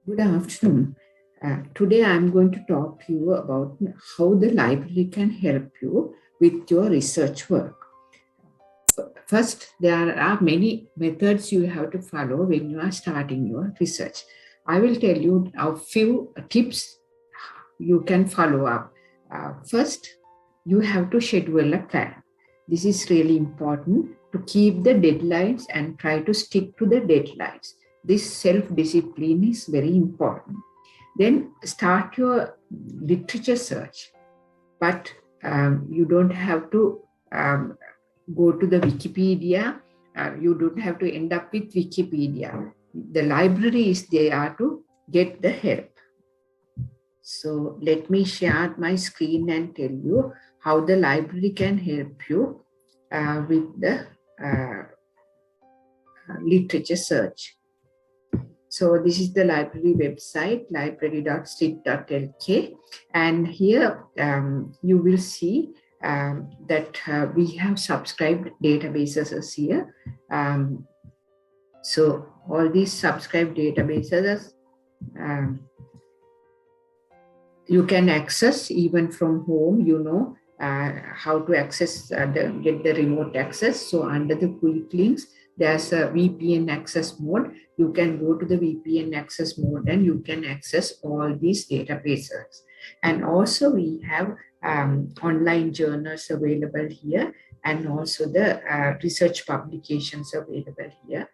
Good afternoon. Today I'm going to talk to you about how the library can help you with your research work. First, there are many methods you have to follow when you are starting your research. I will tell you a few tips you can follow up. First, you have to schedule a plan. This is really important to keep the deadlines and try to stick to the deadlines. This self-discipline is very important. Then start your literature search, but you don't have to go to the Wikipedia. You don't have to end up with Wikipedia. The library is there to get the help. So let me share my screen and tell you how the library can help you with the literature search. So this is the library website, library.slit.lk. And here you will see that we have subscribed databases here. So all these subscribed databases you can access even from home, how to access, get the remote access. So under the quick links, there's a VPN access mode. You can go to the VPN access mode and you can access all these databases. And also we have online journals available here, and also the research publications available here.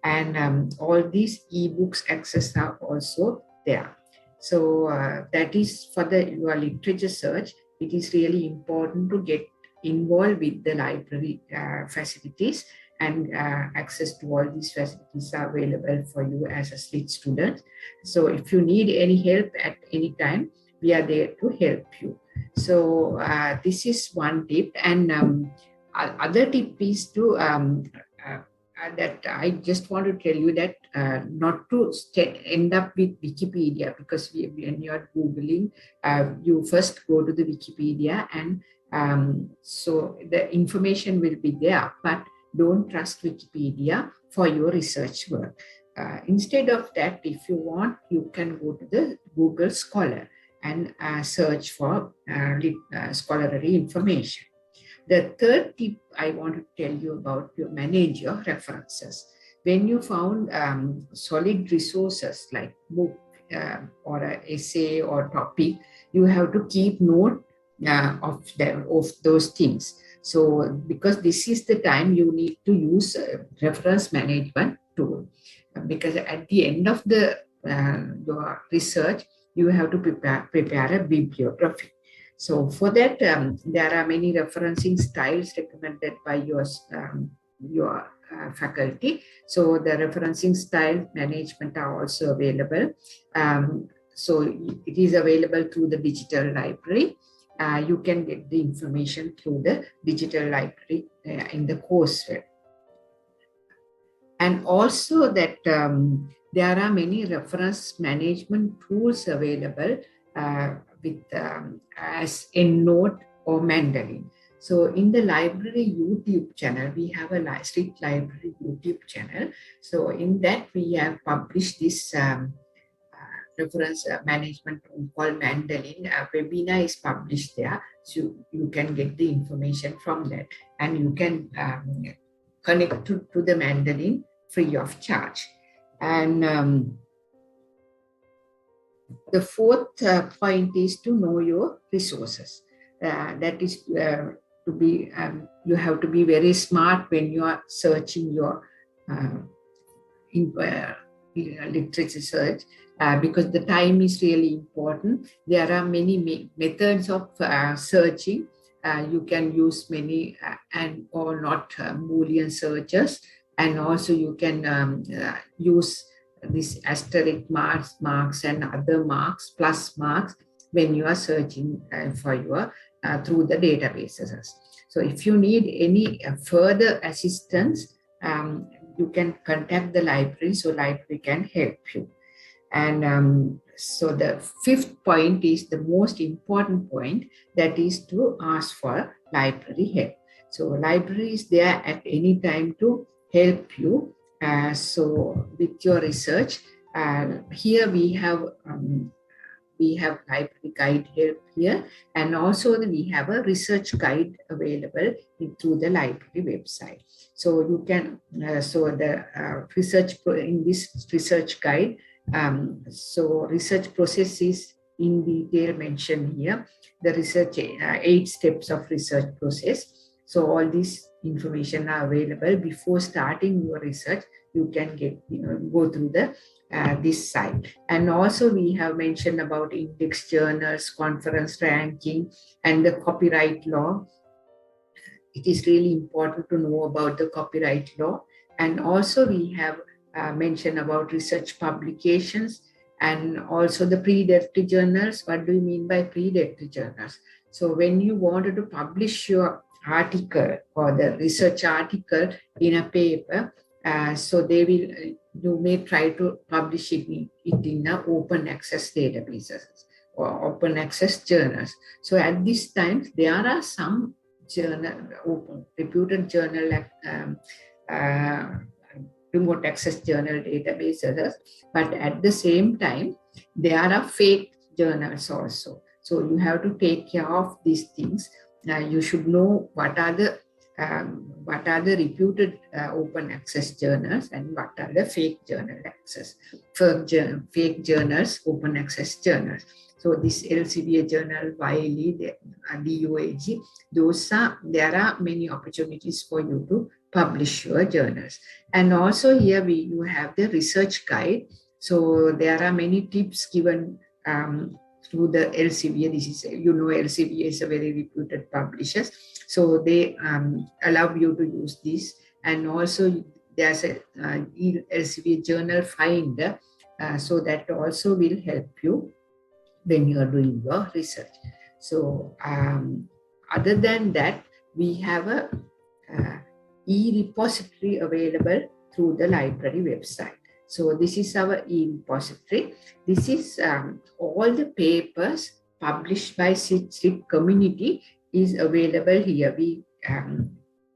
And all these ebooks access are also there. So that is for your literature search. It is really important to get involved with the library facilities, and access to all these facilities are available for you as a SLIIT student. So if you need any help at any time, we are there to help you. So this is one tip. And other tip is to that I just want to tell you that not to end up with Wikipedia, because when you are Googling, you first go to the Wikipedia, and so the information will be there, but don't trust Wikipedia for your research work. Instead of that, if you want, you can go to the Google Scholar and search for scholarly information. The third tip I want to tell you about, you manage your references. When you found solid resources like book or an essay or topic, you have to keep note of those things. So because this is the time you need to use reference management tool, because at the end of the your research, you have to prepare a bibliography. So for that, there are many referencing styles recommended by your faculty. So the referencing style management are also available. So it is available through the digital library. You can get the information through the digital library in the courseware. And also that there are many reference management tools available with as EndNote or Mendeley. So in the library YouTube channel, we have a SLIIT library YouTube channel. So in that we have published this reference management tool called Mendeley. A webinar is published there, so you can get the information from that, and you can connect to the Mendeley free of charge. And the fourth point is to know your resources. That is to be, you have to be very smart when you are searching your literature search, because the time is really important. There are many methods of searching. You can use many and or not Boolean searches, and also you can use this asterisk marks and other marks, plus marks, when you are searching for your through the databases. So if you need any further assistance, you can contact the library, so library can help you. And so the fifth point is the most important point, that is to ask for library help. So library is there at any time to help you. So with your research, Here we have library guide help here, and also we have a research guide available through the library website. So you can, so the in this research guide, so research process is in detail mentioned here. The research, 8 steps of research process. So all these information are available before starting your research. You can get, go through the this site. And also we have mentioned about index journals, conference ranking, and the copyright law. It is really important to know about the copyright law. And also we have mentioned about research publications, and also the pre-directory journals. What do you mean by pre-directory journals? So when you wanted to publish your article or the research article in a paper, so they will, you may try to publish it in a open access databases or open access journals. So at this time, there are some reputed journal, remote access journal databases, but at the same time, there are fake journals also. So you have to take care of these things. You should know what are the reputed open access journals and what are the fake journal access, fake journals, open access journals. So this Elsevier journal, Wiley, the DOAG, there are many opportunities for you to publish your journals. And also here you have the research guide. So there are many tips given through the Elsevier. This is, Elsevier is a very reputed publisher. So they allow you to use this. And also there's a Elsevier journal finder. So that also will help you when you are doing your research. So other than that, we have a e-repository available through the library website. So this is our e-repository. This is all the papers published by SLIIT community is available here. We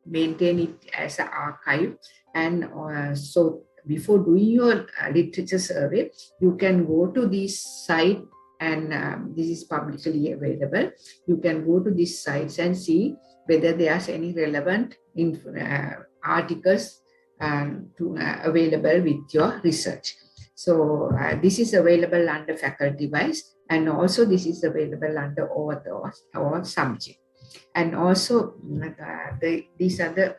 maintain it as an archive. And so before doing your literature survey, you can go to this site, and this is publicly available. You can go to these sites and see whether there's any relevant articles available with your research. So this is available under faculty wise, and also this is available under author or subject. And also these are the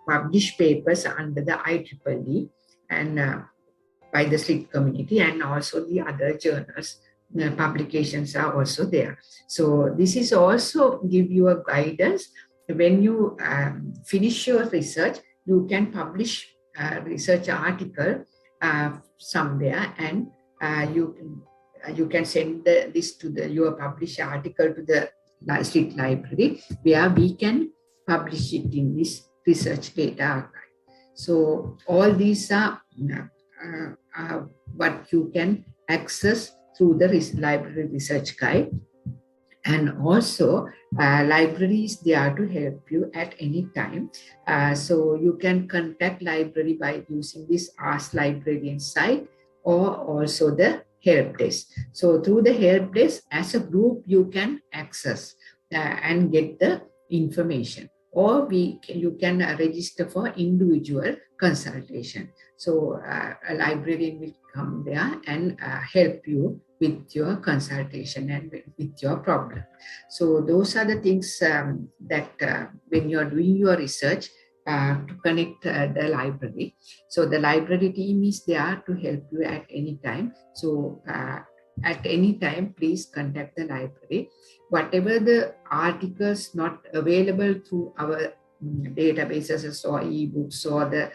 published papers under the IEEE and by the SLIIT community, and also the other journals. Publications are also there. So this is also give you a guidance. When you finish your research, you can publish a research article somewhere, and you can send this to your published article to the SLIIT library, where we can publish it in this research data archive. So all these are what you can access through the library research guide. And also library is there to help you at any time. So you can contact library by using this Ask Librarian site, or also the help desk. So through the help desk, as a group, you can access and get the information, or you can register for individual consultation. So a librarian will come there and help you with your consultation and with your problem. So those are the things that when you're doing your research, to connect the library. So the library team is there to help you at any time. So at any time, please contact the library. Whatever the articles not available through our databases or ebooks or the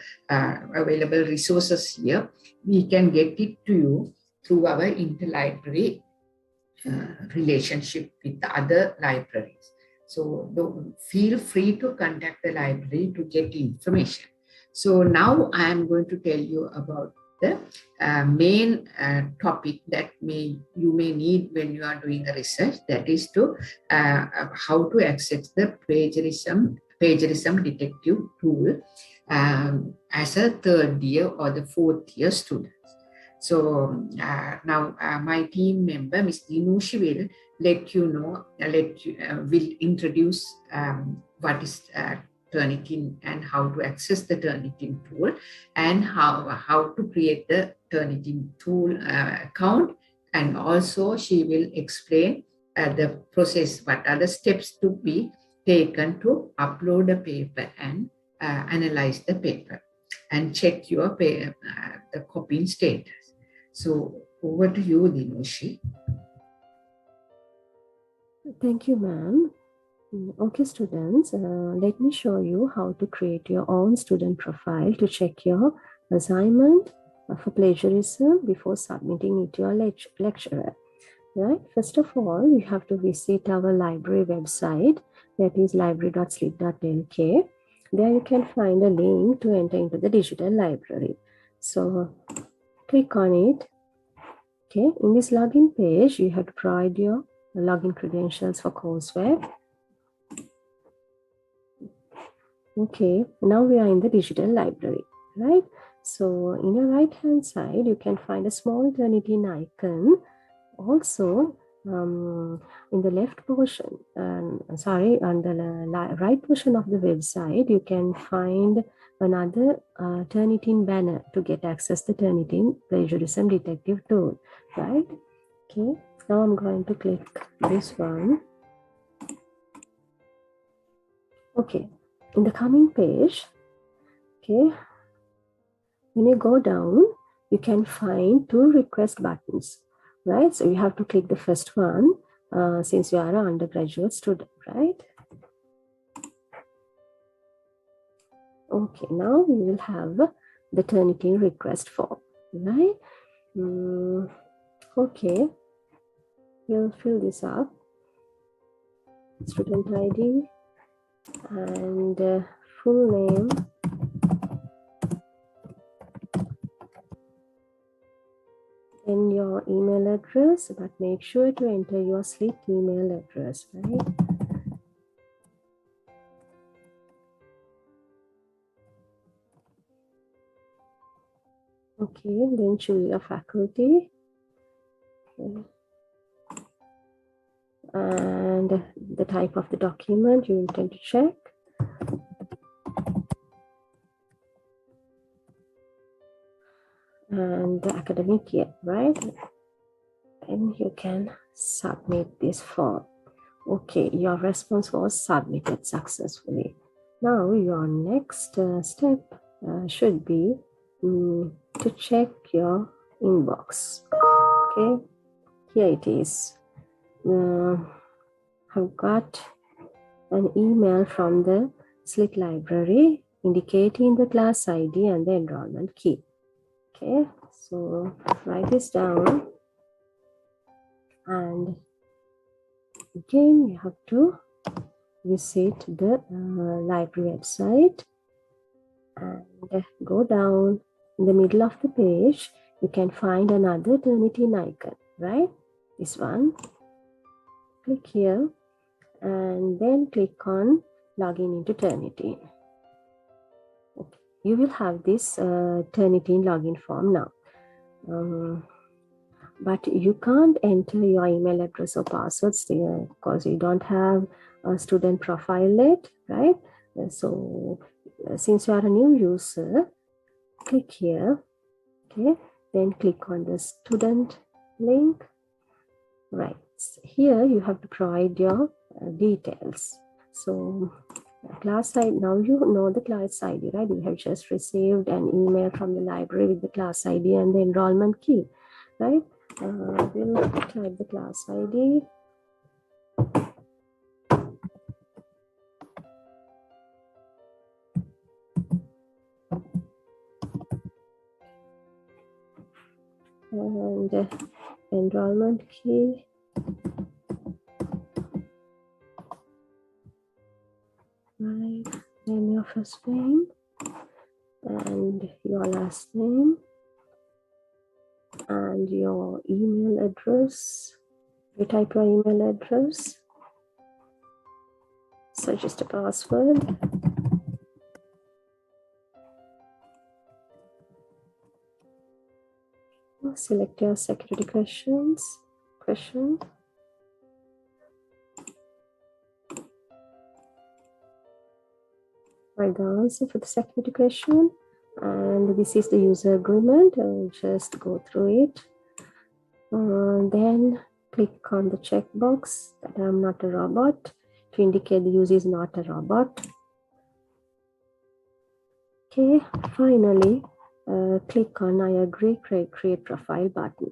available resources here, we can get it to you through our interlibrary relationship with other libraries. So feel free to contact the library to get information. So now I am going to tell you about the main topic that you may need when you are doing a research, that is to how to access the plagiarism detective tool as a third year or the fourth year student. So now my team member, Ms. Dinushi, will let you know, will introduce what is Turnitin and how to access the Turnitin tool, and how to create the Turnitin tool account. And also she will explain the process, what are the steps to be taken to upload a paper and analyze the paper and check your the copying status. So over to you, Dinushi. Thank you, ma'am. Okay, students, let me show you how to create your own student profile to check your assignment for plagiarism before submitting it to your lecturer. Right? First of all, you have to visit our library website, that is library.slit.lk. There you can find a link to enter into the digital library. So click on it. Okay, in this login page, you have to provide your login credentials for courseware. Okay, now we are in the digital library, right? So in your right hand side, you can find a small Turnitin icon. Also, in the left portion, on the right portion of the website, you can find another Turnitin banner to get access to Turnitin Plagiarism Detective tool, right? Okay, now I'm going to click this one. Okay, in the coming page, okay, when you go down, you can find two request buttons, right? So you have to click the first one since you are an undergraduate student, right? Okay, now we will have the Turnitin request form, right? Okay, we'll fill this up. Student ID and full name. Then your email address, but make sure to enter your SLIIT email address, right? Okay, then choose your faculty. Okay. And the type of the document you intend to check. And the academic year, right? And you can submit this form. Okay, your response was submitted successfully. Now your next step should be to check your inbox. Okay, here it is. I've got an email from the SLIIT library indicating the class ID and the enrollment key. Okay, so write this down, and again you have to visit the library website and go down. In the middle of the page, you can find another Turnitin icon, right? This one. Click here and then click on login into Turnitin. Okay. You will have this Turnitin login form now. But you can't enter your email address or passwords there because you don't have a student profile yet, right? So since you are a new user, click here, okay? Then click on the student link, right? Here you have to provide your details. So class ID, now you know the class ID, right? You have just received an email from the library with the class ID and the enrollment key, right? We'll type the class ID. And enrollment key. Right, then your first name and your last name and your email address. You type your email address. So just a password. Select your security question. Write the answer for the security question, and this is the user agreement. Just go through it. Then click on the checkbox that I'm not a robot to indicate the user is not a robot. Okay, finally, click on I agree, create profile button.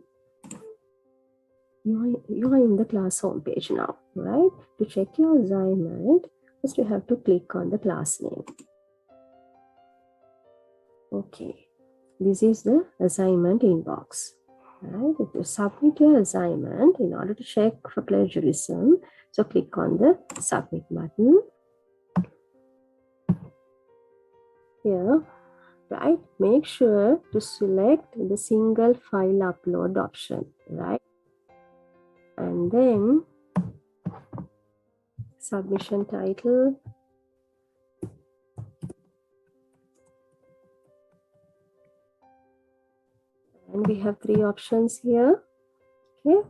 You are in the class homepage now, right? To check your assignment, first you have to click on the class name. Okay, this is the assignment inbox. Right? To submit your assignment, in order to check for plagiarism, so click on the submit button here, right? Make sure to select the single file upload option, right? And then submission title, and we have 3 options here. Okay,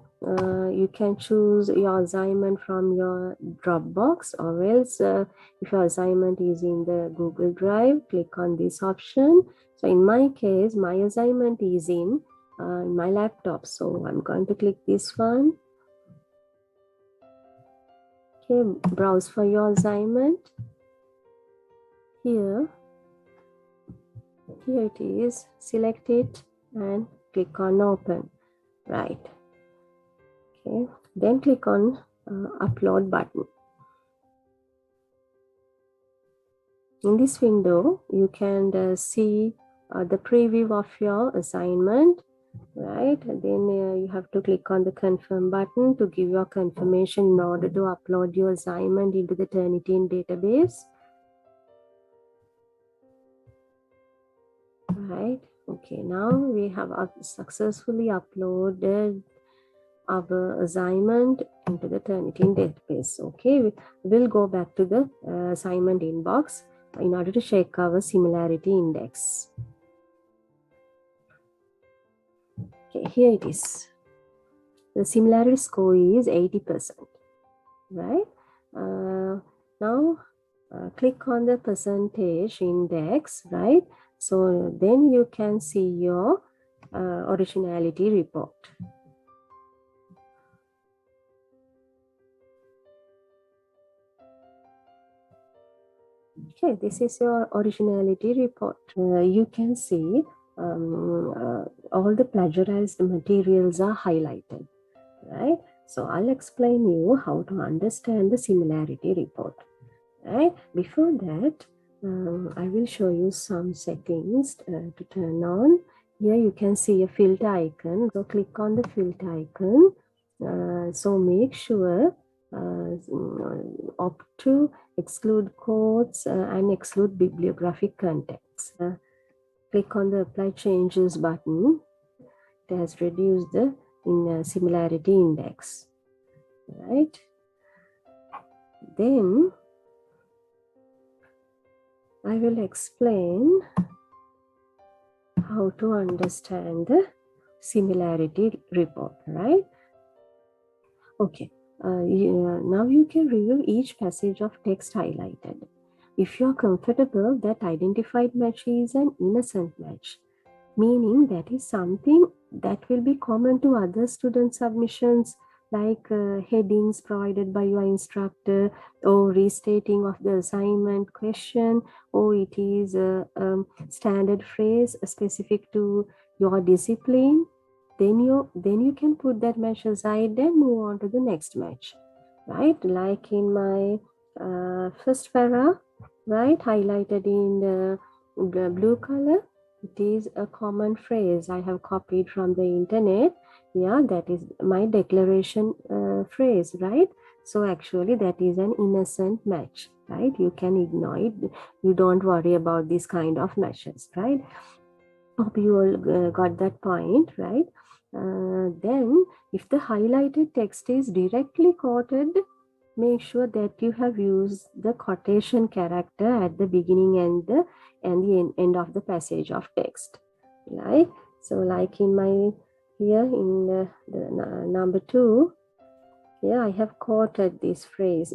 you can choose your assignment from your Dropbox, or else if your assignment is in the Google Drive, click on this option. So in my case, my assignment is in my laptop, so I'm going to click this one. Okay, browse for your assignment. Here it is. Select it and click on open. Right. Okay, then click on upload button. In this window, you can see the preview of your assignment, right? And then you have to click on the confirm button to give your confirmation in order to upload your assignment into the Turnitin database. Right. Okay, now we have successfully uploaded our assignment into the Turnitin database. Okay, we'll go back to the assignment inbox in order to check our similarity index. Okay, here it is. The similarity score is 80%, right? Now click on the percentage index, right? So then you can see your originality report. Okay, this is your originality report. You can see all the plagiarized materials are highlighted, right? So I'll explain you how to understand the similarity report, right? Before that, I will show you some settings to turn on. Here you can see a filter icon. So click on the filter icon. So make sure opt to exclude quotes and exclude bibliographic contexts. Click on the apply changes button. It has reduced the similarity index, right? Then I will explain how to understand the similarity report, right? Okay, now you can review each passage of text highlighted. If you are comfortable that identified match is an innocent match, meaning that is something that will be common to other student submissions, like headings provided by your instructor, or restating of the assignment question, or it is a standard phrase specific to your discipline, then you can put that match aside and move on to the next match, right? Like in my first para, right, highlighted in the blue color, it is a common phrase I have copied from the internet. Yeah, that is my declaration phrase, right? So actually that is an innocent match, right? You can ignore it. You don't worry about this kind of matches, right? Hope you all got that point, right? Then if the highlighted text is directly quoted, make sure that you have used the quotation character at the beginning and the end of the passage of text, right? So like in my here in number 2, here I have quoted this phrase,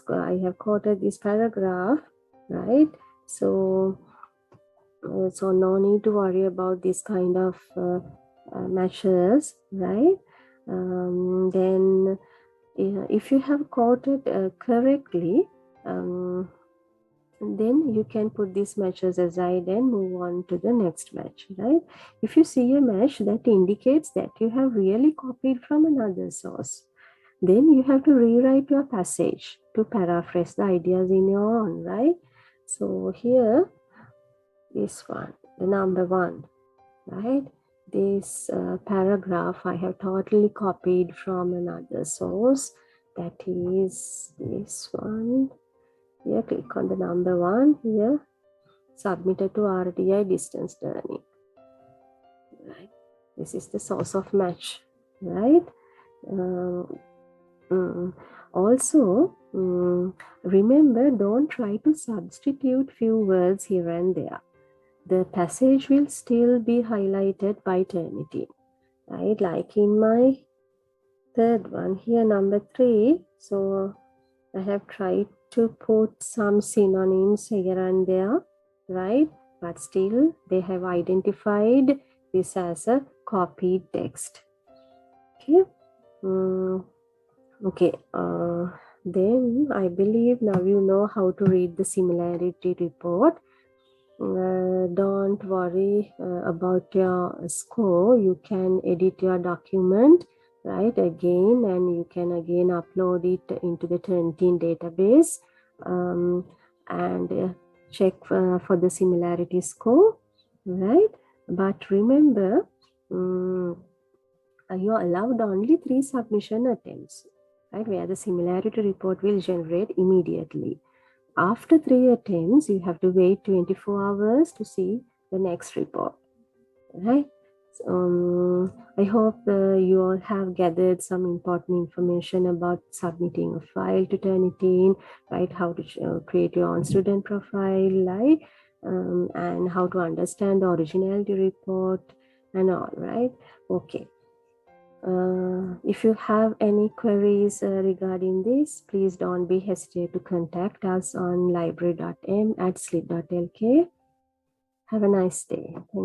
I have quoted this paragraph, right? So no need to worry about this kind of matches, right? Then if you have quoted correctly, then you can put these matches aside and move on to the next match, right? If you see a match that indicates that you have really copied from another source, then you have to rewrite your passage to paraphrase the ideas in your own, right? So here, this one, the number 1, right? This paragraph I have totally copied from another source, that is this one. Here, click on the number 1 here, submitted to RTI distance learning. Right. This is the source of match, right? Also, remember, don't try to substitute few words here and there. The passage will still be highlighted by Turnitin, right? Like in my third one here, number 3. So I have tried to put some synonyms here and there, right? But still they have identified this as a copied text. Okay. Okay. Then I believe now you know how to read the similarity report. Don't worry about your score. You can edit your document, right, again, and you can again upload it into the Turnitin database and check for the similarity score, right? But remember, you are allowed only 3 submission attempts, right, where the similarity report will generate immediately. After 3 attempts, you have to wait 24 hours to see the next report, right? I hope you all have gathered some important information about submitting a file to Turnitin, right? How to create your own student profile, right? And how to understand the originality report and all, right? Okay. If you have any queries regarding this, please don't be hesitant to contact us on library.m@slit.lk. Have a nice day. Thank you.